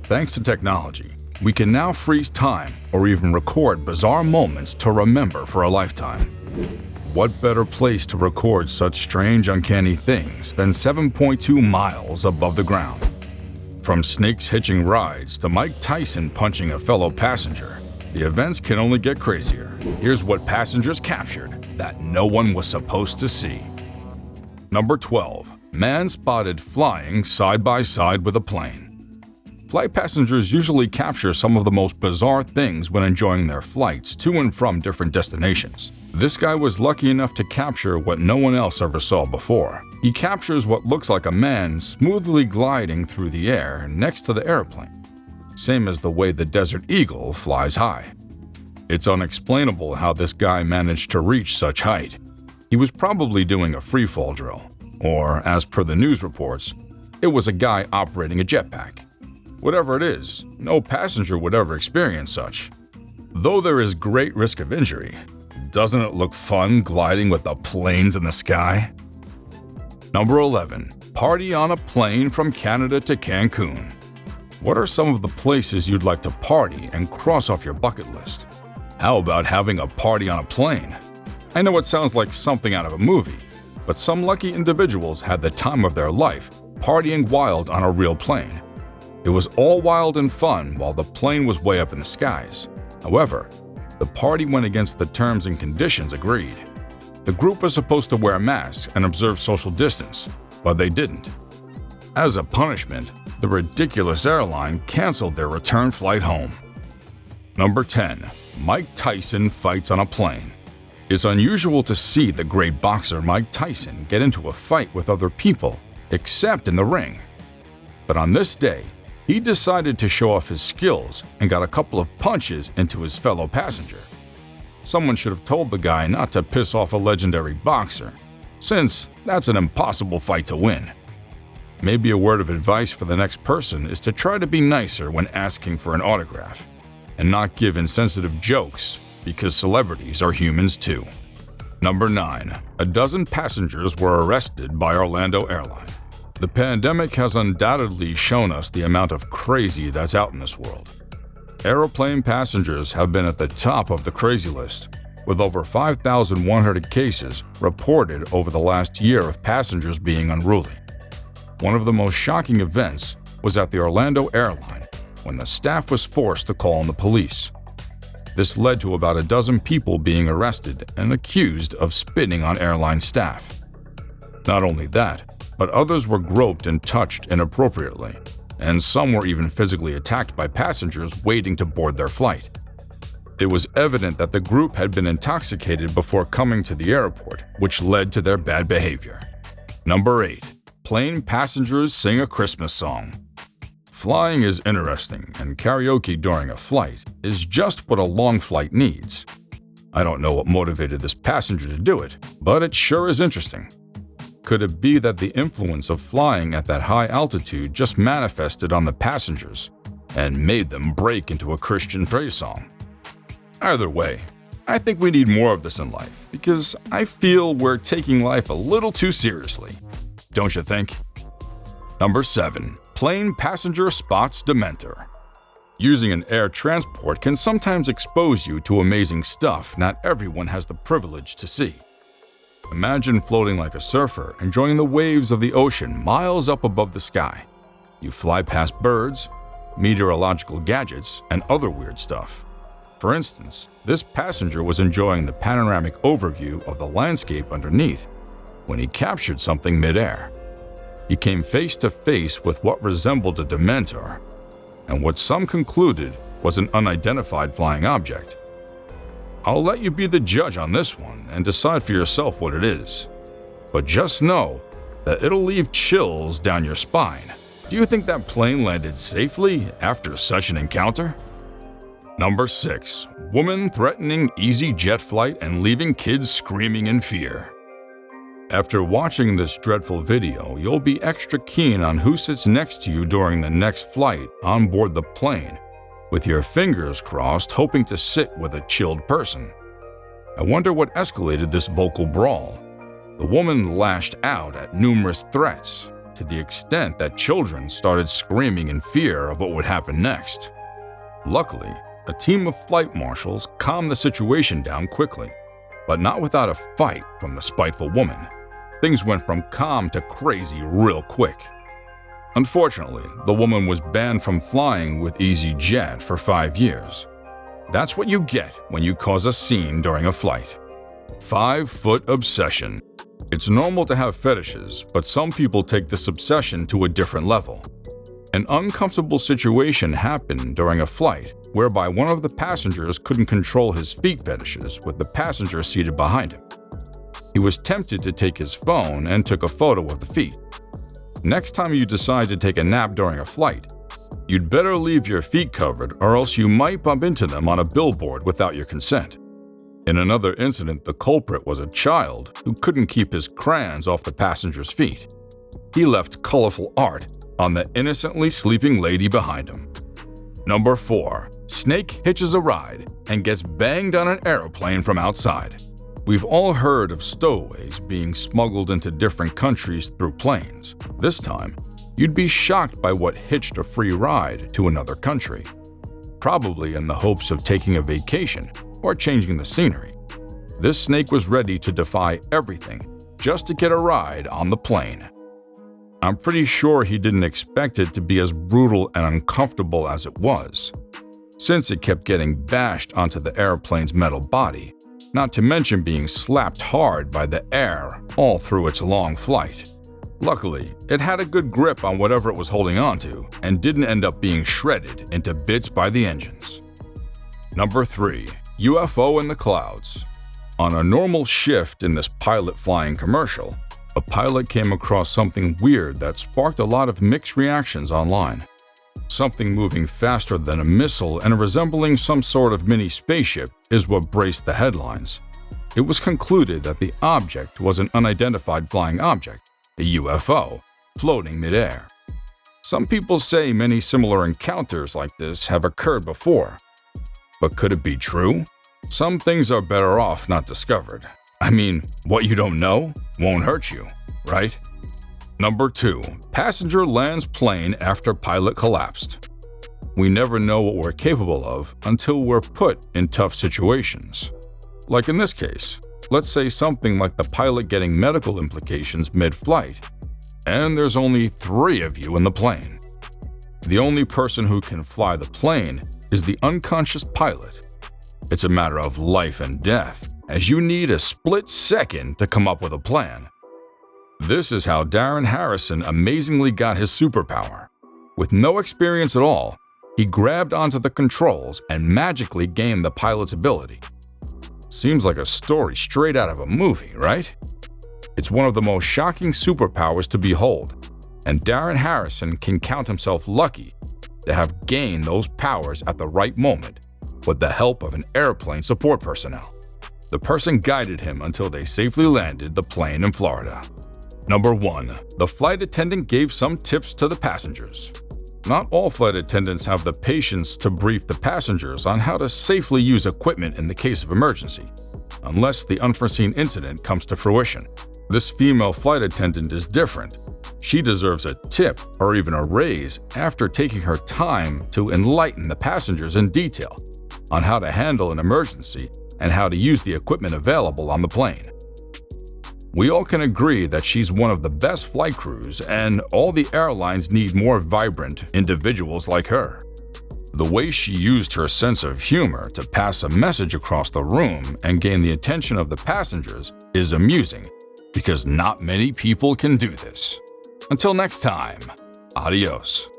Thanks to technology, we can now freeze time or even record bizarre moments to remember for a lifetime. What better place to record such strange, uncanny things than 7.2 miles above the ground? From snakes hitching rides to Mike Tyson punching a fellow passenger, the events can only get crazier. Here's what passengers captured that no one was supposed to see. Number 12. Man spotted flying side by side with a plane. Flight passengers usually capture some of the most bizarre things when enjoying their flights to and from different destinations. This guy was lucky enough to capture what no one else ever saw before. He captures what looks like a man smoothly gliding through the air next to the airplane, same as the way the desert eagle flies high. It's unexplainable how this guy managed to reach such height. He was probably doing a freefall drill, or as per the news reports, it was a guy operating a jetpack. Whatever it is, no passenger would ever experience such. Though there is great risk of injury, doesn't it look fun gliding with the planes in the sky? Number 11. Party on a plane from Canada to CANCUN. What are some of the places you'd like to party and cross off your bucket list? How about having a party on a plane? I know it sounds like something out of a movie, but some lucky individuals had the time of their life partying wild on a real plane. It was all wild and fun while the plane was way up in the skies. However, the party went against the terms and conditions agreed. The group was supposed to wear masks and observe social distance, but they didn't. As a punishment, the ridiculous airline canceled their return flight home. Number 10. Mike Tyson fights on a plane. It's unusual to see the great boxer Mike Tyson get into a fight with other people, except in the ring. But on this day, he decided to show off his skills and got a couple of punches into his fellow passenger. Someone should have told the guy not to piss off a legendary boxer, since that's an impossible fight to win. Maybe a word of advice for the next person is to try to be nicer when asking for an autograph, and not give insensitive jokes, because celebrities are humans too. Number 9. A dozen passengers were arrested by Orlando Airline. The pandemic has undoubtedly shown us the amount of crazy that's out in this world. Aeroplane passengers have been at the top of the crazy list, with over 5,100 cases reported over the last year of passengers being unruly. One of the most shocking events was at the Orlando Airline when the staff was forced to call in the police. This led to about a dozen people being arrested and accused of spitting on airline staff. Not only that, but others were groped and touched inappropriately, and some were even physically attacked by passengers waiting to board their flight. It was evident that the group had been intoxicated before coming to the airport, which led to their bad behavior. Number 8. Plane passengers sing a Christmas song. Flying is interesting, and karaoke during a flight is just what a long flight needs. I don't know what motivated this passenger to do it, but it sure is interesting. Could it be that the influence of flying at that high altitude just manifested on the passengers and made them break into a Christian praise song? Either way, I think we need more of this in life because I feel we're taking life a little too seriously. Don't you think? Number 7. Plane passenger spots Dementor. Using an air transport can sometimes expose you to amazing stuff not everyone has the privilege to see. Imagine floating like a surfer, enjoying the waves of the ocean miles up above the sky. You fly past birds, meteorological gadgets, and other weird stuff. For instance, this passenger was enjoying the panoramic overview of the landscape underneath when he captured something midair. He came face to face with what resembled a Dementor, and what some concluded was an unidentified flying object. I'll let you be the judge on this one and decide for yourself what it is. But just know that it'll leave chills down your spine. Do you think that plane landed safely after such an encounter? Number 6. Woman threatening EasyJet flight and leaving kids screaming in fear. After watching this dreadful video, you'll be extra keen on who sits next to you during the next flight on board the plane, with your fingers crossed hoping to sit with a chilled person. I wonder what escalated this vocal brawl. The woman lashed out at numerous threats, to the extent that children started screaming in fear of what would happen next. Luckily, a team of flight marshals calmed the situation down quickly, but not without a fight from the spiteful woman. Things went from calm to crazy real quick. Unfortunately, the woman was banned from flying with EasyJet for 5 years. That's what you get when you cause a scene during a flight. 5-foot obsession. It's normal to have fetishes, but some people take this obsession to a different level. An uncomfortable situation happened during a flight whereby one of the passengers couldn't control his feet fetishes with the passenger seated behind him. He was tempted to take his phone and took a photo of the feet. Next time you decide to take a nap during a flight, you'd better leave your feet covered or else you might bump into them on a billboard without your consent. In another incident, the culprit was a child who couldn't keep his crayons off the passenger's feet. He left colorful art on the innocently sleeping lady behind him. Number 4. Snake hitches a ride and gets banged on an airplane from outside. We've all heard of stowaways being smuggled into different countries through planes. This time, you'd be shocked by what hitched a free ride to another country, probably in the hopes of taking a vacation or changing the scenery. This snake was ready to defy everything just to get a ride on the plane. I'm pretty sure he didn't expect it to be as brutal and uncomfortable as it was, since it kept getting bashed onto the airplane's metal body, not to mention being slapped hard by the air all through its long flight. Luckily, it had a good grip on whatever it was holding onto and didn't end up being shredded into bits by the engines. Number 3. UFO in the clouds. On a normal shift in this pilot flying commercial, a pilot came across something weird that sparked a lot of mixed reactions online. Something moving faster than a missile and resembling some sort of mini spaceship is what braced the headlines. It was concluded that the object was an unidentified flying object, a UFO, floating midair. Some people say many similar encounters like this have occurred before. But could it be true? Some things are better off not discovered. I mean, what you don't know won't hurt you, right? Number 2. Passenger lands plane after pilot collapsed. We never know what we're capable of until we're put in tough situations. Like in this case, let's say something like the pilot getting medical implications mid-flight, and there's only 3 of you in the plane. The only person who can fly the plane is the unconscious pilot. It's a matter of life and death, as you need a split second to come up with a plan. This is how Darren Harrison amazingly got his superpower. With no experience at all, he grabbed onto the controls and magically gained the pilot's ability. Seems like a story straight out of a movie, right? It's one of the most shocking superpowers to behold, and Darren Harrison can count himself lucky to have gained those powers at the right moment with the help of an airplane support personnel. The person guided him until they safely landed the plane in Florida. Number 1. The flight attendant gave some tips to the passengers. Not all flight attendants have the patience to brief the passengers on how to safely use equipment in the case of emergency, unless the unforeseen incident comes to fruition. This female flight attendant is different. She deserves a tip or even a raise after taking her time to enlighten the passengers in detail on how to handle an emergency and how to use the equipment available on the plane. We all can agree that she's one of the best flight crews, and all the airlines need more vibrant individuals like her. The way she used her sense of humor to pass a message across the room and gain the attention of the passengers is amusing, because not many people can do this. Until next time, adios.